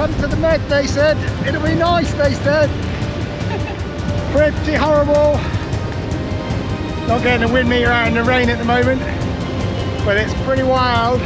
come to the Med, they said. It'll be nice, they said. Pretty horrible. Not getting a wind meter out in the rain at the moment, but it's pretty wild.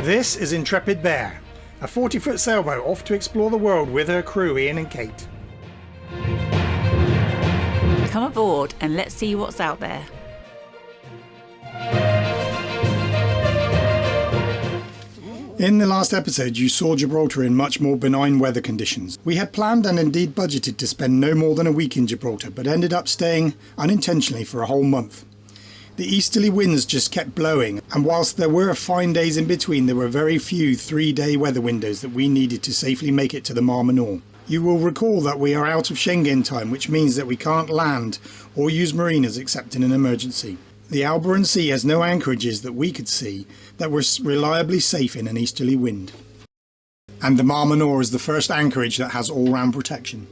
This is Intrepid Bear, a 40-foot sailboat off to explore the world with her crew Ian and Kate. Come aboard and let's see what's out there. In the last episode you saw Gibraltar in much more benign weather conditions. We had planned and indeed budgeted to spend no more than a week in Gibraltar, but ended up staying unintentionally for a whole month. The easterly winds just kept blowing, and whilst there were fine days in between, there were very few 3-day weather windows that we needed to safely make it to the Mar Menor. You will recall that we are out of Schengen time, which means that we can't land or use marinas except in an emergency. The Alboran Sea has no anchorages that we could see that were reliably safe in an easterly wind. And the Mar Menor is the first anchorage that has all-round protection.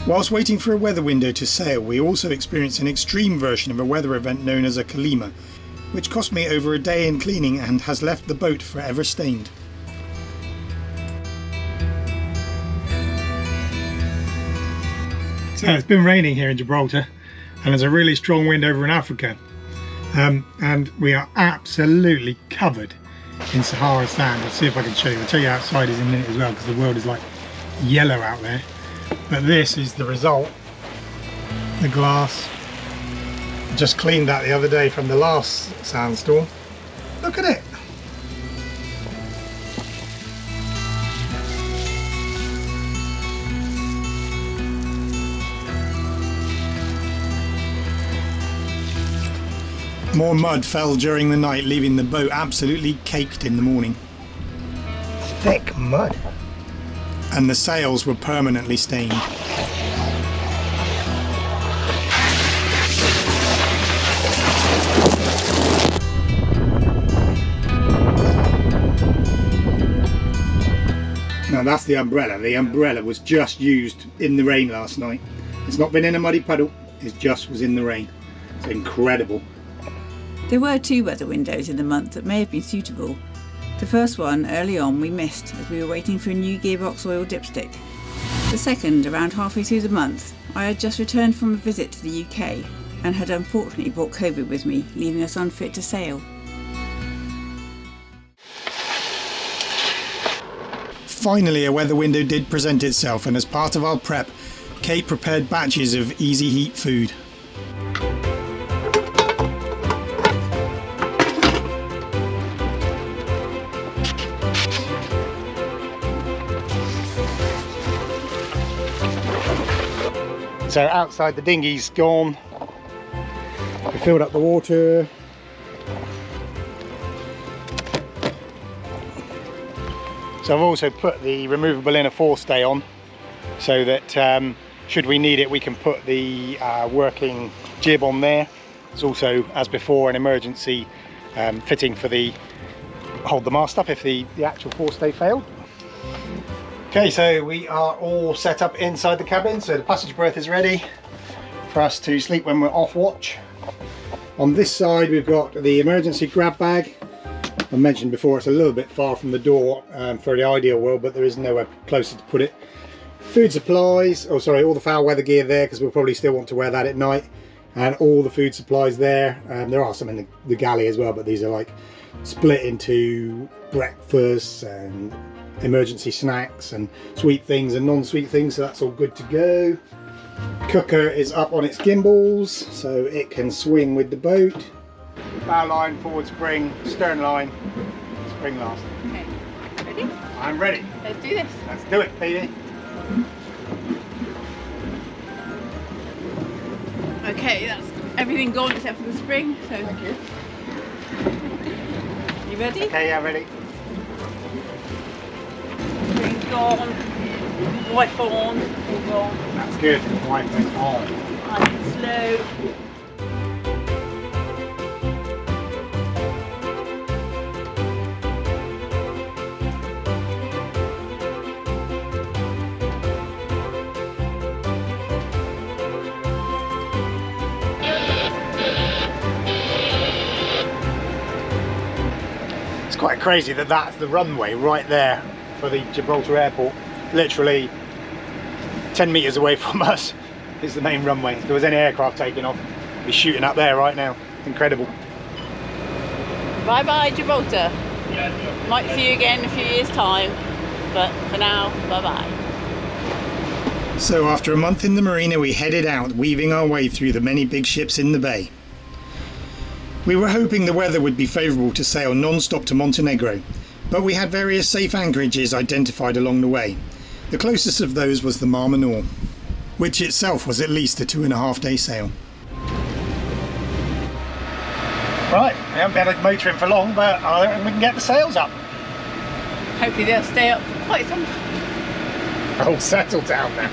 Whilst waiting for a weather window to sail, we also experienced an extreme version of a weather event known as a Calima, which cost me over a day in cleaning and has left the boat forever stained. So it's been raining here in Gibraltar, and there's a really strong wind over in Africa, and we are absolutely covered in Saharan sand. I'll see if I can show you. I'll tell you outside is in a minute as well, because the world is like yellow out there. But this is the result. The glass. Just cleaned that the other day from the last sandstorm. Look at it. More mud fell during the night, leaving the boat absolutely caked in the morning. Thick mud. And the sails were permanently stained. Now that's the umbrella. The umbrella was just used in the rain last night. It's not been in a muddy puddle, it just was in the rain. It's incredible. There were 2 weather windows in the month that may have been suitable. The first one, early on, we missed as we were waiting for a new gearbox oil dipstick. The second, around halfway through the month, I had just returned from a visit to the UK and had unfortunately brought COVID with me, leaving us unfit to sail. Finally, a weather window did present itself, and as part of our prep, Kate prepared batches of easy heat food. So outside the dinghy's gone. We filled up the water. So I've also put the removable inner forestay on, so that should we need it, we can put the working jib on there. There's also, as before, an emergency fitting for the hold the mast up if the actual forestay failed. Okay, so we are all set up inside the cabin, so the passage berth is ready for us to sleep when we're off watch. On this side we've got the emergency grab bag. I mentioned before it's a little bit far from the door for the ideal world, but there is nowhere closer to put it. Food supplies, oh sorry, all the foul weather gear there, because we'll probably still want to wear that at night, and all the food supplies there. There are some in the galley as well, but these are like split into breakfasts and emergency snacks and sweet things and non-sweet things, so that's all good to go. Cooker is up on its gimbals so it can swing with the boat. Bow line, forward spring, stern line, spring last. Okay, ready? I'm ready. Let's do this. Let's do it, baby. Okay, that's everything gone except for the spring. So thank you. You ready? Okay, yeah, ready. Spring gone. White on, all gone. That's good. White on. Nice and slow. It's quite crazy that that's the runway right there for the Gibraltar airport. Literally 10 metres away from us is the main runway. If there was any aircraft taking off, it'd be shooting up there right now. Incredible. Bye bye Gibraltar. Might see you again in a few years' time, but for now, bye bye. So after a month in the marina, we headed out, weaving our way through the many big ships in the bay. We were hoping the weather would be favourable to sail non-stop to Montenegro, but we had various safe anchorages identified along the way. The closest of those was the Mar Menor, which itself was at least a 2.5-day sail. Right, we haven't been motoring for long, but I reckon we can get the sails up. Hopefully they'll stay up for quite some time. Oh, settle down now.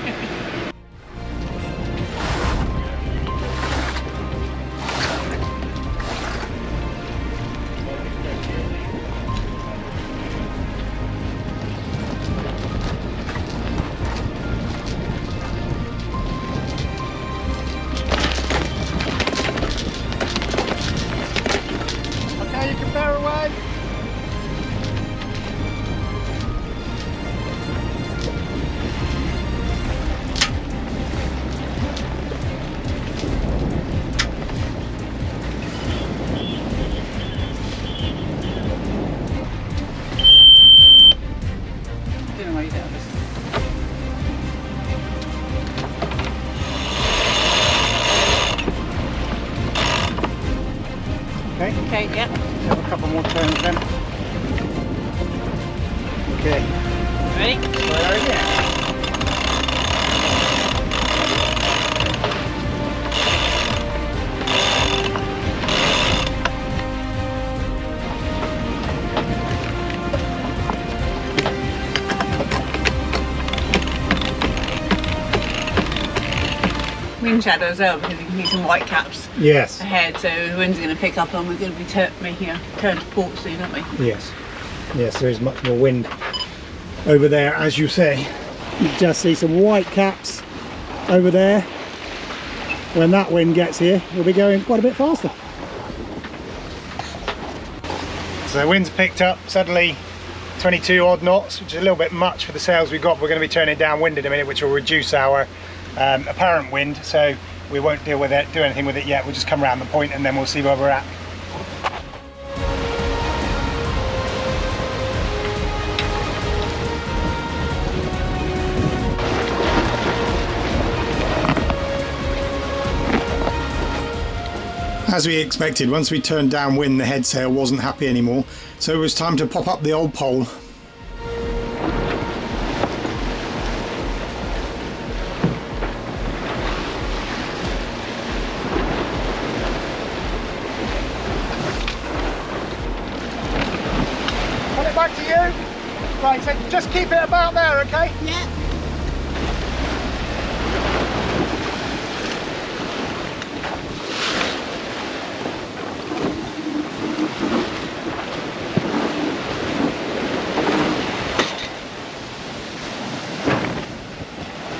Okay, yeah. Have a couple more turns then. Okay. Ready? Well, yeah. Wind shadow as well, because you can see some white caps Yes. ahead, so the wind's going to pick up and we're going to be making a turn to port soon, aren't we? Yes. Yes, there is much more wind over there, as you say. You can just see some white caps over there. When that wind gets here, we'll be going quite a bit faster. So the wind's picked up, suddenly 22 odd knots, which is a little bit much for the sails we've got. We're going to be turning downwind in a minute, which will reduce our apparent wind, so we won't deal with it, do anything with it yet. We'll just come around the point and then we'll see where we're at. As we expected, once we turned downwind, the head sail wasn't happy anymore, so it was time to pop up the old pole. Put it back to you. Right, so just keep it about there, okay? Yeah.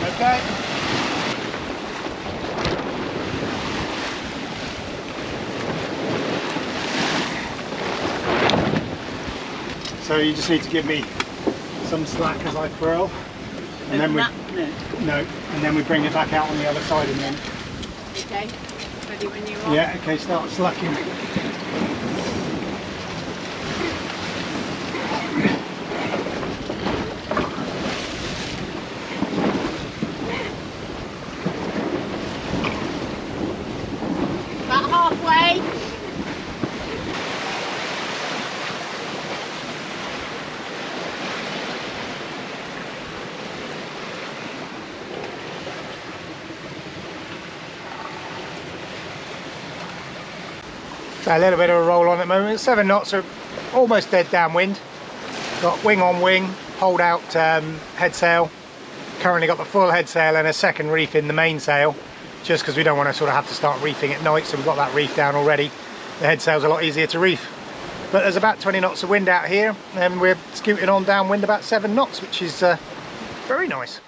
Okay. So you just need to give me some slack as I furl, and then and then we bring it back out on the other side in a minute. Okay, ready when you are. Yeah, okay, start slacking. About halfway. So a little bit of a roll on at the moment. 7 knots are almost dead downwind. Got wing on wing, hold out head sail. Currently got the full head sail and a second reef in the main sail, just because we don't want to sort of have to start reefing at night, so we've got that reef down already. The head sail's a lot easier to reef. But there's about 20 knots of wind out here, and we're scooting on downwind about 7 knots, which is very nice.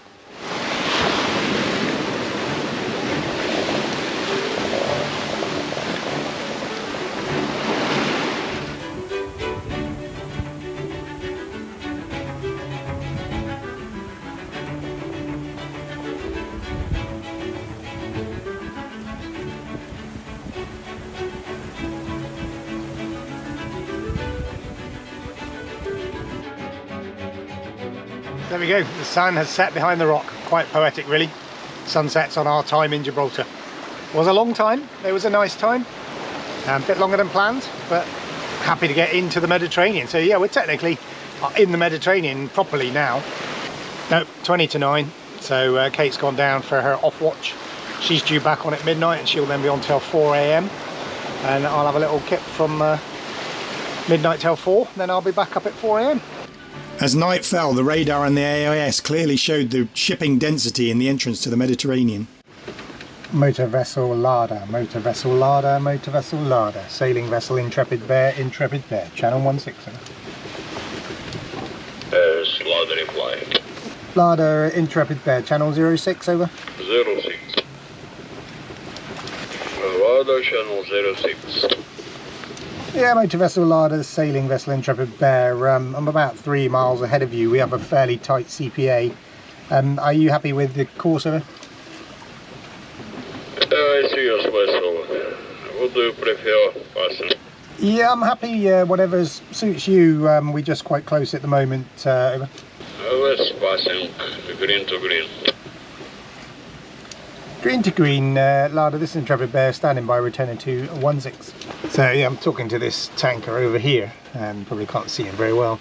There we go, the sun has set behind the rock. Quite poetic really. Sunsets on our time in Gibraltar. It was a long time, it was a nice time. A bit longer than planned, but happy to get into the Mediterranean. So yeah, we're technically in the Mediterranean properly now. No, 20 to 9. So Kate's gone down for her off watch. She's due back on at midnight and she'll then be on till 4 AM. And I'll have a little kip from midnight till 4, then I'll be back up at 4 AM. As night fell, the radar and the AIS clearly showed the shipping density in the entrance to the Mediterranean. Motor vessel Larder, motor vessel Larder, motor vessel Larder. Sailing vessel Intrepid Bear, channel 16. Larder reply. Larder, Intrepid Bear, channel 06, over. 06. Larder, channel 06. Yeah, motor vessel Larder, sailing vessel Intrepid Bear. I'm about 3 miles ahead of you. We have a fairly tight CPA. Are you happy with the course, over? I see your vessel. What do you prefer, passing? Yeah, I'm happy. Whatever suits you. We're just quite close at the moment. Over. Let's passing green to green. Green to green, Larder, this is Intrepid Bear, standing by, returning to 16. So yeah, I'm talking to this tanker over here, probably can't see him very well,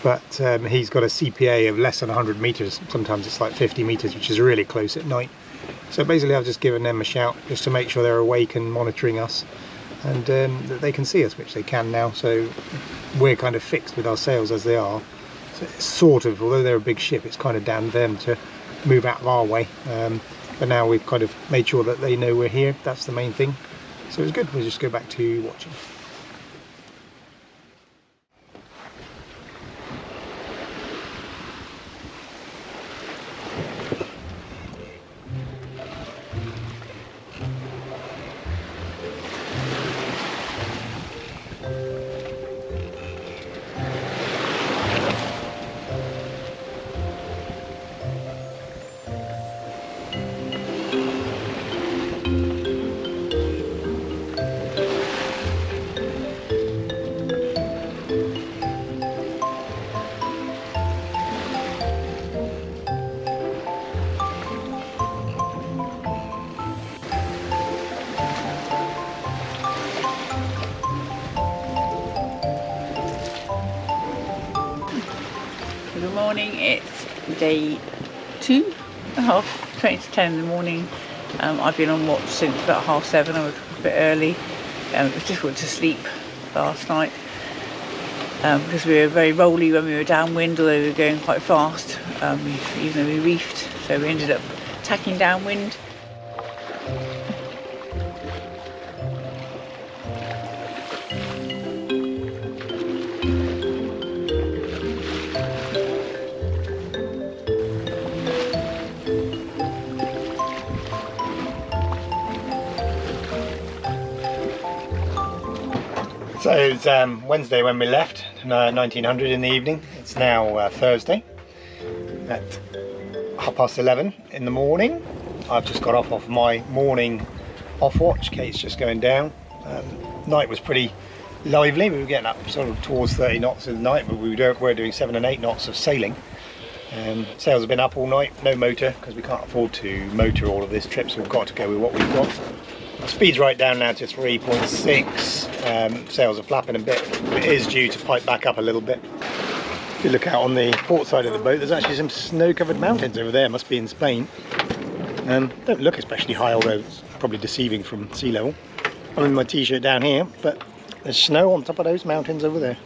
but he's got a CPA of less than 100 metres, sometimes it's like 50 metres, which is really close at night. So basically I've just given them a shout, just to make sure they're awake and monitoring us, and that they can see us, which they can now, so we're kind of fixed with our sails as they are. So it's sort of, although they're a big ship, it's kind of down to them to move out of our way. But now we've kind of made sure that they know we're here. That's the main thing. So it's good. We'll just go back to watching. Good morning, it's day 2, 20 to 10 in the morning. I've been on watch since about 7:30. I was a bit early. It was difficult to sleep last night because we were very rolly when we were downwind, although we were going quite fast, even though we reefed, so we ended up tacking downwind. So it's Wednesday when we left, 1900 in the evening. It's now Thursday at 11:30 in the morning. I've just got off my morning off watch. Kate's just going down. Night was pretty lively. We were getting up sort of towards 30 knots in the night, but we were doing 7 and 8 knots of sailing. Sails have been up all night, no motor, because we can't afford to motor all of this trip, so we've got to go with what we've got. Speed's right down now to 3.6. Sails are flapping a bit. It is due to pipe back up a little bit. If you look out on the port side of the boat, there's actually some snow-covered mountains over there. Must be in Spain. Don't look especially high, although it's probably deceiving from sea level. I'm in my t-shirt down here, but there's snow on top of those mountains over there.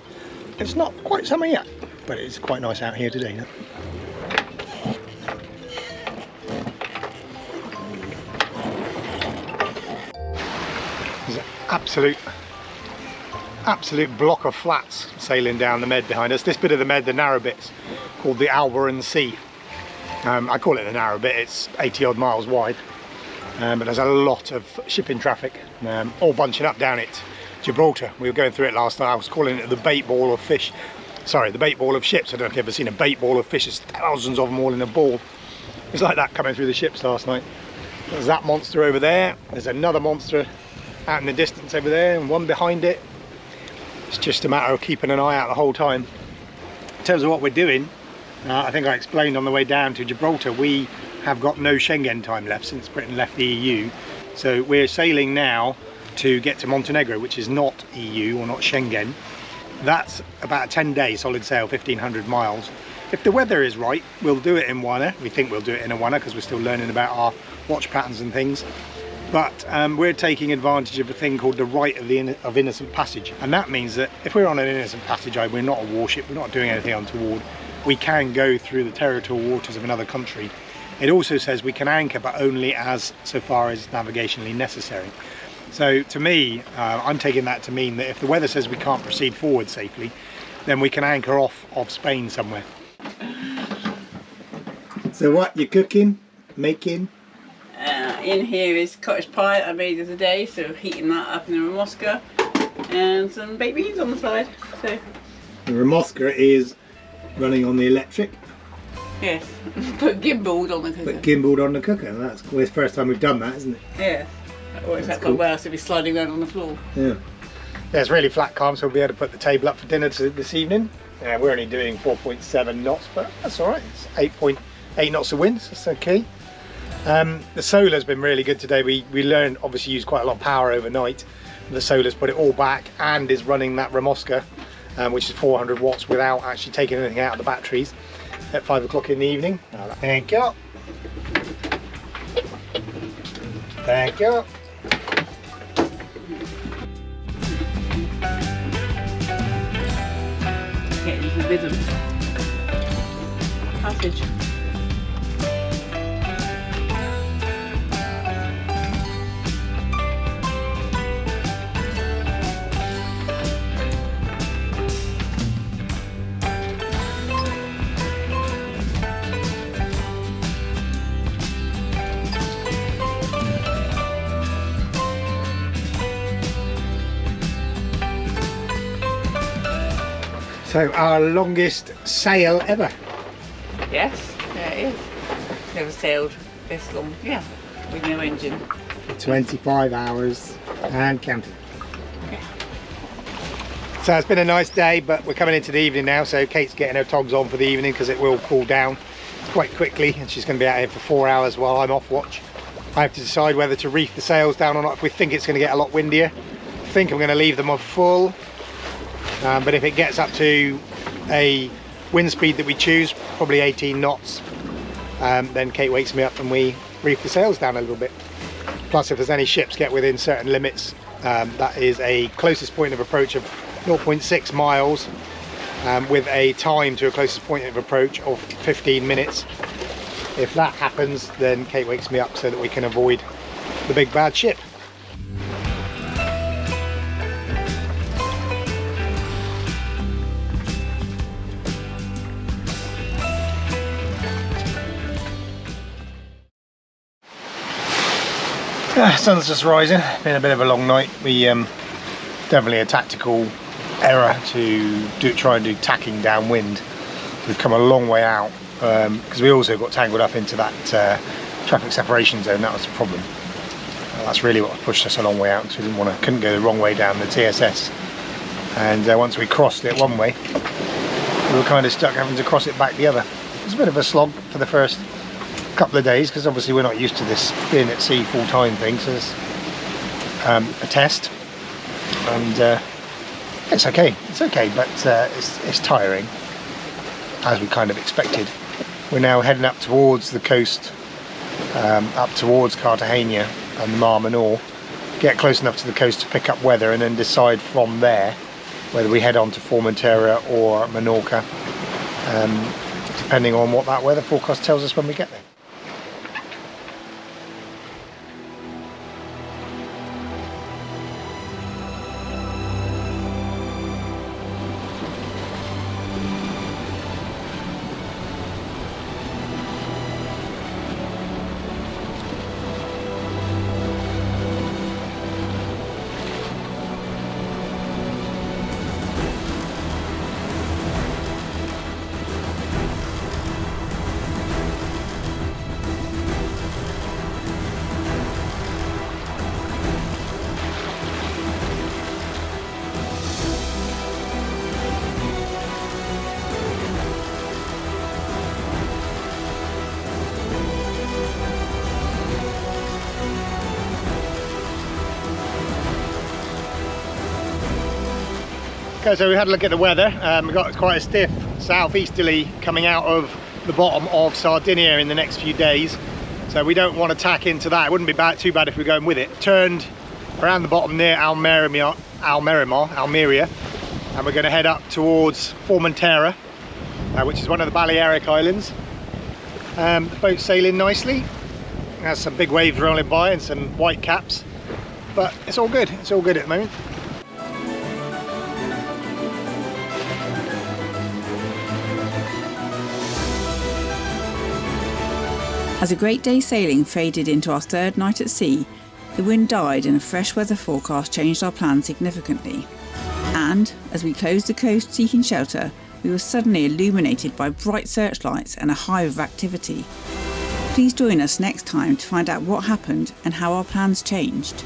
It's not quite summer yet, but it's quite nice out here today. No? There's an absolute block of flats sailing down the Med behind us. This bit of the Med, the narrow bit's called the Alboran Sea. I call it the narrow bit, it's 80 odd miles wide, but there's a lot of shipping traffic, all bunching up down it. Gibraltar, we were going through it last night. I was calling it the bait ball of fish. Sorry, the bait ball of ships. I don't know if you've ever seen a bait ball of fish. There's thousands of them all in a ball. It's like that coming through the ships last night. There's that monster over there. There's another monster out in the distance over there, and one behind it. It's just a matter of keeping an eye out the whole time. In terms of what we're doing, I think I explained on the way down to Gibraltar, we have got no Schengen time left since Britain left the EU. So we're sailing now to get to Montenegro, which is not EU or not Schengen. That's about a 10-day solid sail, 1,500 miles. If the weather is right, we'll do it in one. We think we'll do it in a one because we're still learning about our watch patterns and things. But we're taking advantage of a thing called the right of innocent passage, and that means that if we're on an innocent passage, we're not a warship, we're not doing anything untoward, we can go through the territorial waters of another country. It also says we can anchor, but only so far as navigationally necessary. So to me, I'm taking that to mean that if the weather says we can't proceed forward safely, then we can anchor off of Spain somewhere. So what you cooking, making? In here is cottage pie I made the other day, so heating that up in the Ramosca, and some baked beans on the side. So the Ramosca is running on the electric. Yes, put gimbaled on the cooker. Put gimbaled on the cooker. That's the first time we've done that, isn't it? Yeah. Always had quite well, so be sliding around on the floor. Yeah. Yeah, it's really flat calm, so we'll be able to put the table up for dinner this evening. We're only doing 4.7 knots, but that's all right. It's 8.8 knots of wind, so that's okay. The solar's been really good today. We learned, obviously, use quite a lot of power overnight. The solar's put it all back and is running that Ramosca, which is 400 watts without actually taking anything out of the batteries at 5 o'clock in the evening. Thank you. Thank you. Get into the rhythm. Passage. So our longest sail ever. Yes, yeah it is. Never sailed this long, yeah, with no engine. 25 hours and counting. Okay. So it's been a nice day, but we're coming into the evening now, so Kate's getting her togs on for the evening because it will cool down quite quickly, and she's going to be out here for 4 hours while I'm off watch. I have to decide whether to reef the sails down or not. If we think it's going to get a lot windier, I think I'm going to leave them on full. But if it gets up to a wind speed that we choose, probably 18 knots, then Kate wakes me up and we reef the sails down a little bit. Plus, if there's any ships get within certain limits, that is a closest point of approach of 0.6 miles with a time to a closest point of approach of 15 minutes. If that happens, then Kate wakes me up so that we can avoid the big bad ship. Sun's just rising. Been a bit of a long night. We definitely a tactical error to try and do tacking downwind. We've come a long way out because we also got tangled up into that traffic separation zone. That was the problem. That's really what pushed us a long way out because we couldn't go the wrong way down the TSS. And once we crossed it one way, we were kind of stuck having to cross it back the other. It was a bit of a slog for the first couple of days because obviously we're not used to this being at sea full-time thing, so it's a test, and it's okay, but it's tiring, as we kind of expected. We're now heading up towards the coast, up towards Cartagena and the Mar Menor, get close enough to the coast to pick up weather, and then decide from there whether we head on to Formentera or Menorca, depending on what that weather forecast tells us when we get there. Okay, so we had a look at the weather. We got quite a stiff southeasterly coming out of the bottom of Sardinia in the next few days. So we don't want to tack into that. It wouldn't be too bad if we were going with it. Turned around the bottom near Almeria, and we're going to head up towards Formentera, which is one of the Balearic Islands. The boat's sailing nicely. It has some big waves rolling by and some white caps, but it's all good. It's all good at the moment. As a great day's sailing faded into our third night at sea, the wind died and a fresh weather forecast changed our plans significantly. And, as we closed the coast seeking shelter, we were suddenly illuminated by bright searchlights and a hive of activity. Please join us next time to find out what happened and how our plans changed.